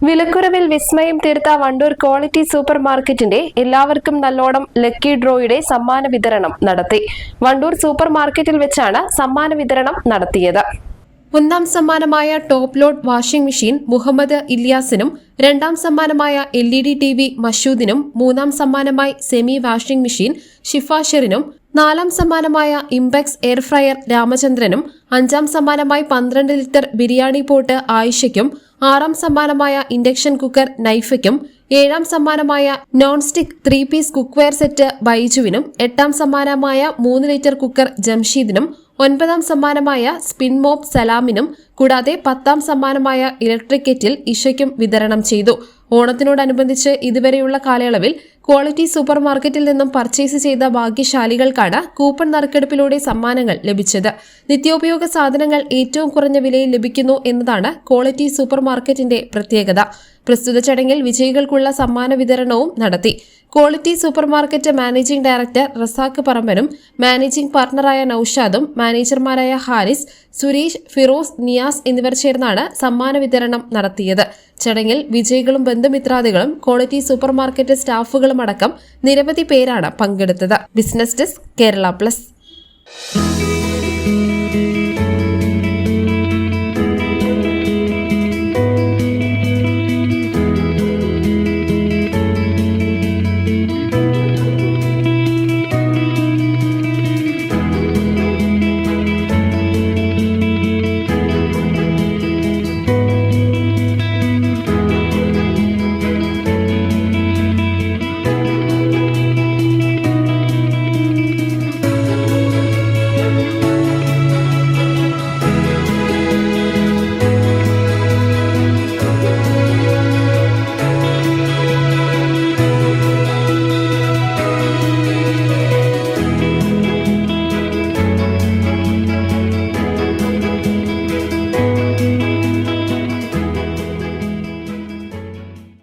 വിലക്കുറവിൽ വിസ്മയം തീർത്ത വണ്ടൂർ ക്വാളിറ്റി സൂപ്പർ മാർക്കറ്റിന്റെ എല്ലാവർക്കും നല്ലോണം ലക്കി ഡ്രോയുടെ സമ്മാന വിതരണം നടത്തി. വണ്ടൂർ സൂപ്പർ മാർക്കറ്റിൽ വെച്ചാണ് സമ്മാന വിതരണം നടത്തിയത്. ഒന്നാം സമ്മാനമായ top load washing machine Muhammad ഇല്യാസിനും, രണ്ടാം സമ്മാനമായ LED TV മഷൂദിനും, മൂന്നാം സമ്മാനമായി സെമി വാഷിംഗ് മെഷീൻ ഷിഫാഷറിനും, നാലാം സമ്മാനമായ ഇംപെക്സ് എയർ ഫ്രയർ രാമചന്ദ്രനും, അഞ്ചാം സമ്മാനമായി 12 ലിറ്റർ ബിരിയാണി പോട്ട് ആയിഷയ്ക്കും, ആറാം സമ്മാനമായ ഇൻഡക്ഷൻ കുക്കർ നൈഫയ്ക്കും, ഏഴാം സമ്മാനമായ non stick 3 piece cookware set ബൈജുവിനും, എട്ടാം സമ്മാനമായ 3 ലിറ്റർ കുക്കർ ജംഷീദിനും, ഒൻപതാം സമ്മാനമായ സ്പിൻ മോപ്പ് സലാമിനും, കൂടാതെ 10ാം സമ്മാനമായ ഇലക്ട്രിക് കെറ്റിൽ ഇഷയ്ക്കും വിതരണം ചെയ്തു. ഓണത്തിനോടനുബന്ധിച്ച് ഇതുവരെയുള്ള കാലയളവിൽ ക്വാളിറ്റി സൂപ്പർ മാർക്കറ്റിൽ നിന്നും പർച്ചേസ് ചെയ്ത ഭാഗ്യശാലികൾക്കാണ് കൂപ്പൺ നറുക്കെടുപ്പിലൂടെ സമ്മാനങ്ങൾ ലഭിച്ചത്. നിത്യോപയോഗ സാധനങ്ങൾ ഏറ്റവും കുറഞ്ഞ വിലയിൽ ലഭിക്കുന്നു എന്നതാണ് ക്വാളിറ്റി സൂപ്പർ മാർക്കറ്റിന്റെ പ്രത്യേകത. പ്രസ്തുത ചടങ്ങിൽ വിജയികൾക്കുള്ള സമ്മാന വിതരണവും നടത്തി. Quality super market managing director Razak പറമ്പനും മാനേജിംഗ് പാർട്ണറായ നൌഷാദും മാനേജർമാരായ ഹാരിസ്, സുരേഷ്, ഫിറോസ്, നിയാസ് എന്നിവർ ചേർന്നാണ് സമ്മാന വിതരണം നടത്തിയത്. ചടങ്ങിൽ വിജയികളും ബന്ധുമിത്രാദികളും ക്വാളിറ്റി സൂപ്പർ മാർക്കറ്റ് സ്റ്റാഫുകളും അടക്കം നിരവധി പേരാണ് പങ്കെടുത്തത്. Business desk, Kerala plus.